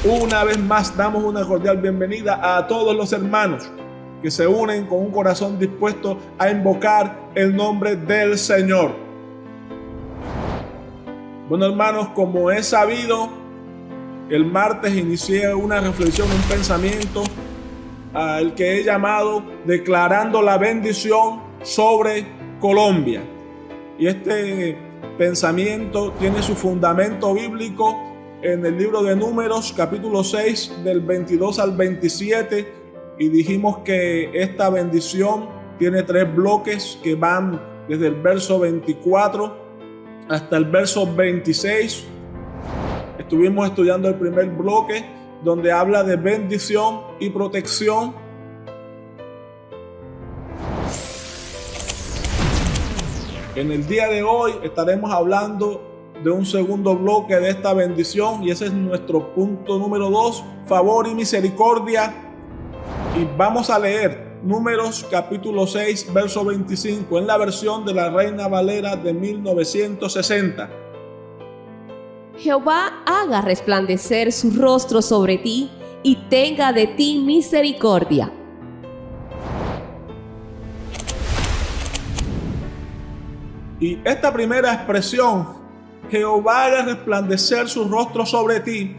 Una vez más damos una cordial bienvenida a todos los hermanos que se unen con un corazón dispuesto a invocar el nombre del Señor. Bueno, hermanos, como es sabido, el martes inicié una reflexión, un pensamiento al que he llamado Declarando la bendición sobre Colombia. Y este pensamiento tiene su fundamento bíblico en el libro de Números, capítulo 6, del 22 al 27. Y dijimos que esta bendición tiene 3 bloques que van desde el verso 24 hasta el verso 26. Estuvimos estudiando el primer bloque, donde habla de bendición y protección. En el día de hoy estaremos hablando de un segundo bloque de esta bendición, y ese es nuestro punto número 2, favor y misericordia. Y vamos a leer Números capítulo 6, verso 25, en la versión de la Reina Valera de 1960. Jehová haga resplandecer su rostro sobre ti y tenga de ti misericordia. Y esta primera expresión, Jehová haga resplandecer su rostro sobre ti,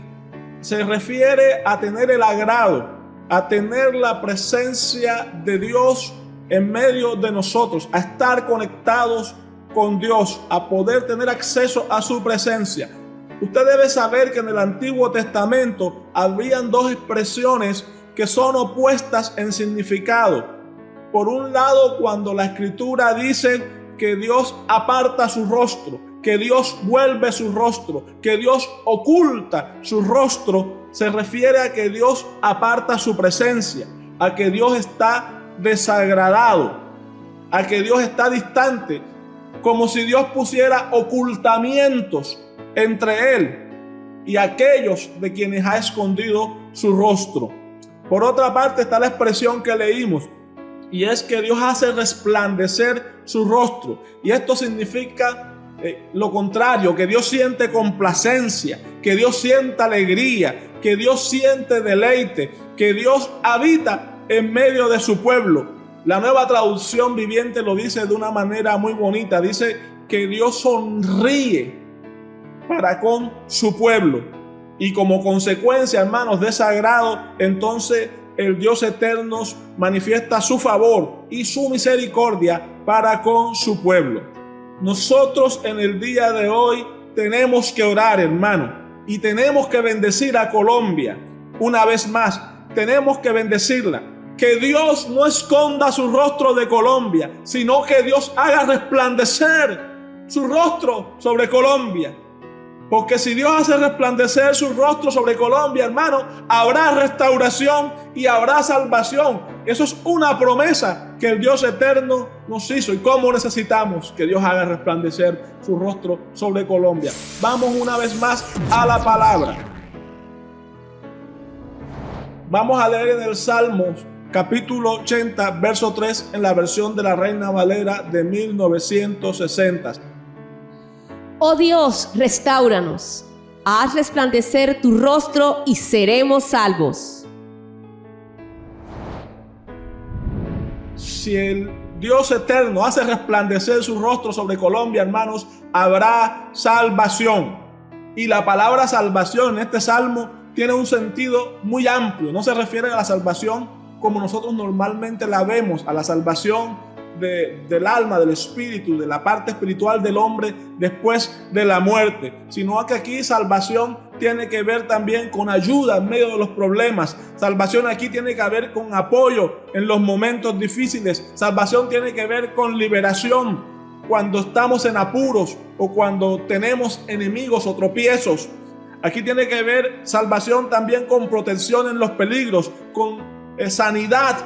se refiere a tener el agrado, a tener la presencia de Dios en medio de nosotros, a estar conectados con Dios, a poder tener acceso a su presencia. Usted debe saber que en el Antiguo Testamento habían 2 expresiones que son opuestas en significado. Por un lado, cuando la Escritura dice que Dios aparta su rostro, que Dios vuelve su rostro, que Dios oculta su rostro, se refiere a que Dios aparta su presencia, a que Dios está desagradado, a que Dios está distante, como si Dios pusiera ocultamientos entre él y aquellos de quienes ha escondido su rostro. Por otra parte está la expresión que leímos, y es que Dios hace resplandecer su rostro, y esto significa lo contrario, que Dios siente complacencia, que Dios siente alegría, que Dios siente deleite, que Dios habita en medio de su pueblo. La Nueva Traducción Viviente lo dice de una manera muy bonita, dice que Dios sonríe para con su pueblo, y como consecuencia, hermanos, de ese agrado, entonces el Dios eterno manifiesta su favor y su misericordia para con su pueblo. Nosotros en el día de hoy tenemos que orar, hermano, y tenemos que bendecir a Colombia. Una vez más, tenemos que bendecirla. Que Dios no esconda su rostro de Colombia, sino que Dios haga resplandecer su rostro sobre Colombia. Porque si Dios hace resplandecer su rostro sobre Colombia, hermano, habrá restauración y habrá salvación. Eso es una promesa que el Dios eterno nos hizo. ¿Y cómo necesitamos que Dios haga resplandecer su rostro sobre Colombia? Vamos una vez más a la palabra. Vamos a leer en el Salmos capítulo 80, verso 3, en la versión de la Reina Valera de 1960. Oh Dios, restáuranos, haz resplandecer tu rostro y seremos salvos. Si el Dios eterno hace resplandecer su rostro sobre Colombia, hermanos, habrá salvación. Y la palabra salvación en este salmo tiene un sentido muy amplio. No se refiere a la salvación como nosotros normalmente la vemos, a la salvación del alma, del espíritu, de la parte espiritual del hombre después de la muerte, sino que aquí salvación tiene que ver también con ayuda en medio de los problemas. Salvación aquí tiene que ver con apoyo en los momentos difíciles. Salvación tiene que ver con liberación cuando estamos en apuros o cuando tenemos enemigos o tropiezos. Aquí tiene que ver salvación también con protección en los peligros, con sanidad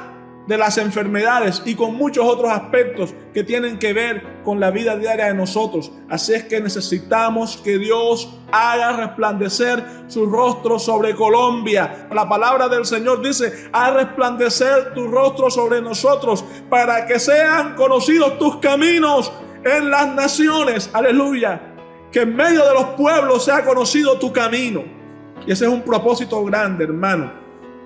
de las enfermedades y con muchos otros aspectos que tienen que ver con la vida diaria de nosotros. Así es que necesitamos que Dios haga resplandecer su rostro sobre Colombia. La palabra del Señor dice: haz resplandecer tu rostro sobre nosotros para que sean conocidos tus caminos en las naciones. Aleluya. Que en medio de los pueblos sea conocido tu camino. Y ese es un propósito grande, hermano.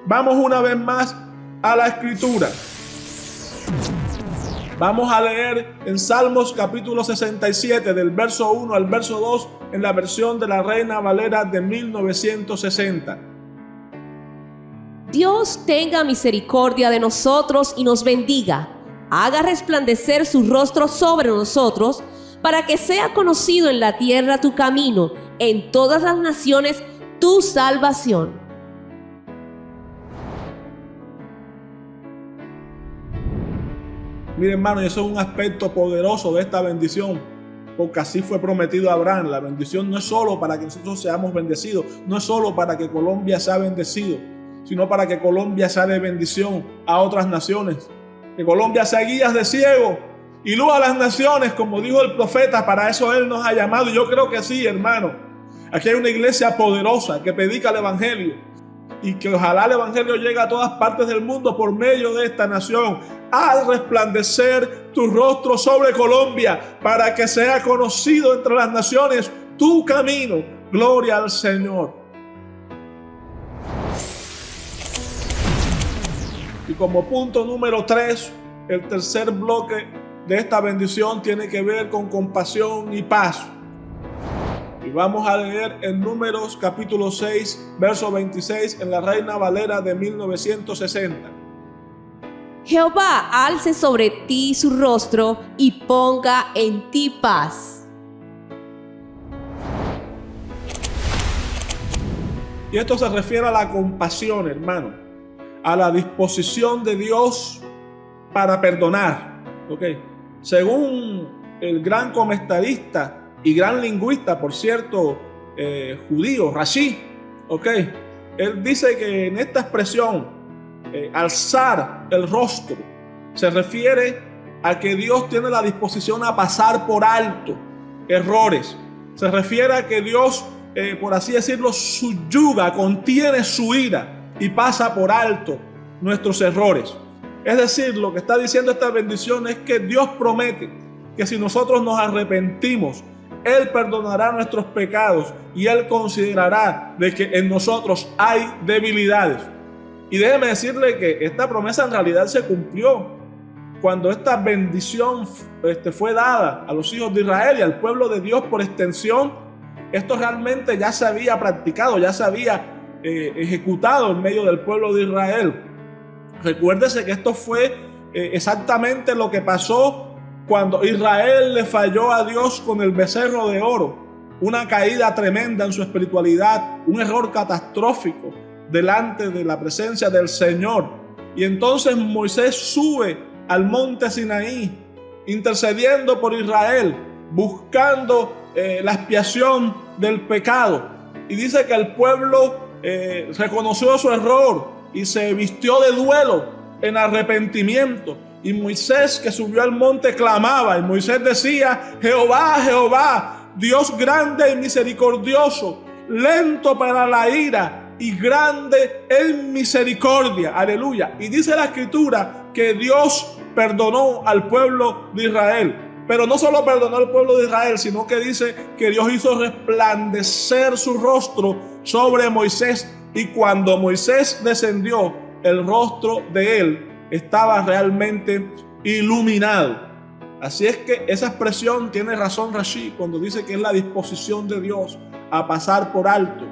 Vamos una vez más a la Escritura. Vamos a leer en Salmos capítulo 67, del verso 1 al verso 2, en la versión de la Reina Valera de 1960. Dios tenga misericordia de nosotros y nos bendiga. Haga resplandecer su rostro sobre nosotros, para que sea conocido en la tierra tu camino, en todas las naciones tu salvación. Mire, hermano, eso es un aspecto poderoso de esta bendición, porque así fue prometido a Abraham. La bendición no es solo para que nosotros seamos bendecidos, no es solo para que Colombia sea bendecido, sino para que Colombia sea de bendición a otras naciones. Que Colombia sea guías de ciego y luz a las naciones, como dijo el profeta. Para eso Él nos ha llamado, y yo creo que sí, hermano. Aquí hay una iglesia poderosa que predica el Evangelio, y que ojalá el Evangelio llegue a todas partes del mundo por medio de esta nación. Haz resplandecer tu rostro sobre Colombia, para que sea conocido entre las naciones tu camino. Gloria al Señor. Y como punto número 3, el tercer bloque de esta bendición tiene que ver con compasión y paz. Y vamos a leer en Números capítulo 6, verso 26, en la Reina Valera de 1960. Jehová alce sobre ti su rostro y ponga en ti paz. Y esto se refiere a la compasión, hermano, a la disposición de Dios para perdonar. ¿Okay? Según el gran comentarista y gran lingüista, por cierto, judío, Rashi, ¿okay? Él dice que en esta expresión, alzar el rostro, se refiere a que Dios tiene la disposición a pasar por alto errores. Se refiere a que Dios, por así decirlo, subyuga, contiene su ira y pasa por alto nuestros errores. Es decir, lo que está diciendo esta bendición es que Dios promete que si nosotros nos arrepentimos, Él perdonará nuestros pecados y Él considerará de que en nosotros hay debilidades. Y déjeme decirle que esta promesa en realidad se cumplió cuando esta bendición fue dada a los hijos de Israel y al pueblo de Dios por extensión. Esto realmente ya se había practicado, ya se había ejecutado en medio del pueblo de Israel. Recuérdese que esto fue exactamente lo que pasó cuando Israel le falló a Dios con el becerro de oro. Una caída tremenda en su espiritualidad, un error catastrófico delante de la presencia del Señor. Y entonces Moisés sube al monte Sinaí, intercediendo por Israel, buscando la expiación del pecado. Y dice que el pueblo reconoció su error y se vistió de duelo en arrepentimiento. Y Moisés, que subió al monte, clamaba, y Moisés decía: Jehová, Jehová, Dios grande y misericordioso, lento para la ira y grande en misericordia. Aleluya. Y dice la Escritura que Dios perdonó al pueblo de Israel. Pero no solo perdonó al pueblo de Israel, sino que dice que Dios hizo resplandecer su rostro sobre Moisés. Y cuando Moisés descendió, el rostro de él estaba realmente iluminado. Así es que esa expresión tiene razón Rashi cuando dice que es la disposición de Dios a pasar por alto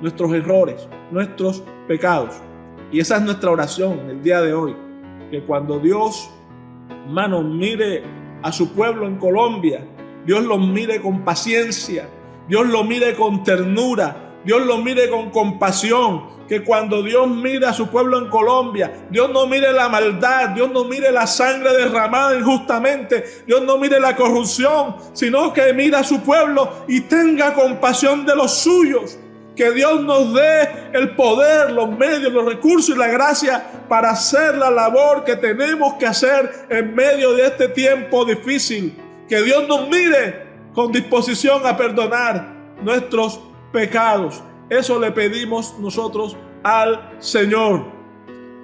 nuestros errores, nuestros pecados. Y esa es nuestra oración en el día de hoy, que cuando Dios, hermano, mire a su pueblo en Colombia, Dios lo mire con paciencia, Dios lo mire con ternura, Dios lo mire con compasión. Que cuando Dios mire a su pueblo en Colombia, Dios no mire la maldad, Dios no mire la sangre derramada injustamente, Dios no mire la corrupción, sino que mire a su pueblo y tenga compasión de los suyos. Que Dios nos dé el poder, los medios, los recursos y la gracia para hacer la labor que tenemos que hacer en medio de este tiempo difícil. Que Dios nos mire con disposición a perdonar nuestros pecados. Eso le pedimos nosotros al Señor.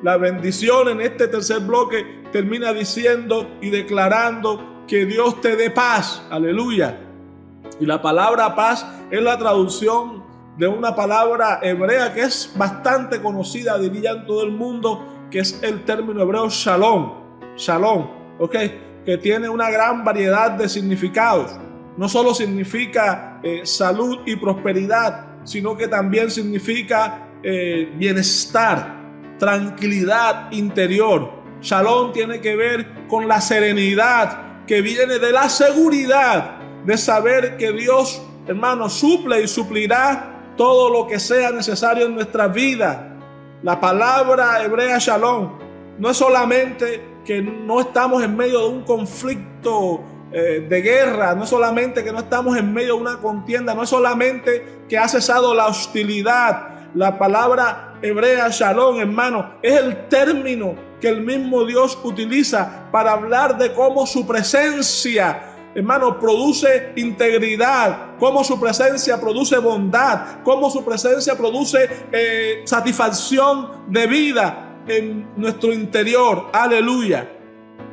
La bendición en este tercer bloque termina diciendo y declarando que Dios te dé paz. Aleluya. Y la palabra paz es la traducción de una palabra hebrea que es bastante conocida, diría en todo el mundo, que es el término hebreo shalom. Shalom, ¿ok? Que tiene una gran variedad de significados. No solo significa salud y prosperidad, sino que también significa bienestar, tranquilidad interior. Shalom tiene que ver con la serenidad que viene de la seguridad de saber que Dios, hermano, suple y suplirá todo lo que sea necesario en nuestra vida. La palabra hebrea shalom no es solamente que no estamos en medio de un conflicto de guerra, no es solamente que no estamos en medio de una contienda, no es solamente que ha cesado la hostilidad. La palabra hebrea shalom, hermano, es el término que el mismo Dios utiliza para hablar de cómo su presencia, hermano, produce integridad, cómo su presencia produce bondad, cómo su presencia produce satisfacción de vida en nuestro interior. Aleluya.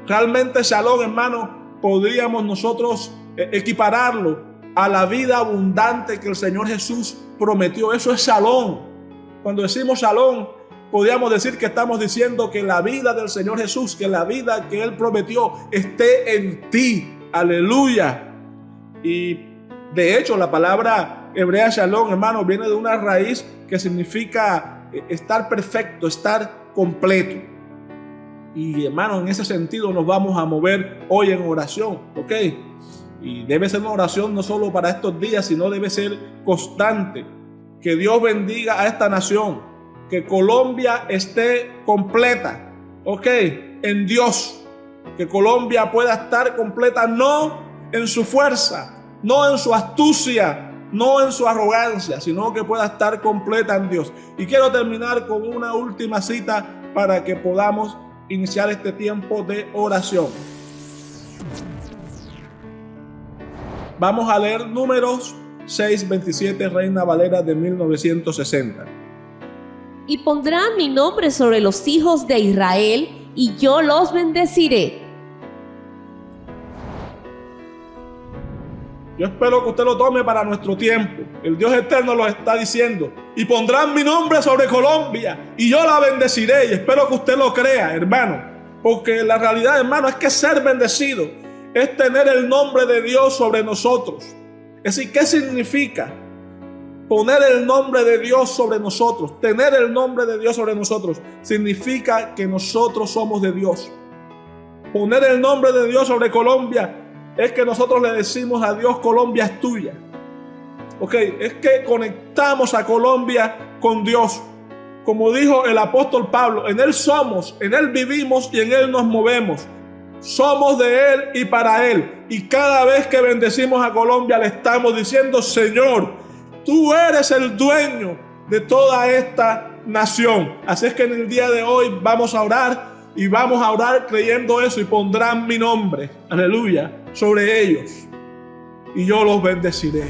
Realmente shalom, hermano, podríamos nosotros equipararlo a la vida abundante que el Señor Jesús prometió. Eso es shalom. Cuando decimos shalom, podríamos decir que estamos diciendo que la vida del Señor Jesús, que la vida que Él prometió esté en ti. Aleluya. Y de hecho la palabra hebrea shalom, hermano, viene de una raíz que significa estar perfecto, estar completo. Y hermano, en ese sentido nos vamos a mover hoy en oración, ¿ok? Y debe ser una oración no solo para estos días, sino debe ser constante. Que Dios bendiga a esta nación, que Colombia esté completa, ¿ok? En Dios. Que Colombia pueda estar completa, no en su fuerza, no en su astucia, no en su arrogancia, sino que pueda estar completa en Dios. Y quiero terminar con una última cita para que podamos iniciar este tiempo de oración. Vamos a leer Números 6:27, Reina Valera de 1960. Y pondrán mi nombre sobre los hijos de Israel, y yo los bendeciré. Yo espero que usted lo tome para nuestro tiempo. El Dios eterno lo está diciendo. Y pondrán mi nombre sobre Colombia, y yo la bendeciré. Y espero que usted lo crea, hermano. Porque la realidad, hermano, es que ser bendecido es tener el nombre de Dios sobre nosotros. Es decir, ¿qué significa poner el nombre de Dios sobre nosotros? Tener el nombre de Dios sobre nosotros significa que nosotros somos de Dios. Poner el nombre de Dios sobre Colombia es que nosotros le decimos a Dios: Colombia es tuya. Ok, es que conectamos a Colombia con Dios. Como dijo el apóstol Pablo, en Él somos, en Él vivimos y en Él nos movemos. Somos de Él y para Él. Y cada vez que bendecimos a Colombia le estamos diciendo: Señor, tú eres el dueño de toda esta nación. Así es que en el día de hoy vamos a orar, y vamos a orar creyendo eso. Y pondrán mi nombre, aleluya, sobre ellos, y yo los bendeciré.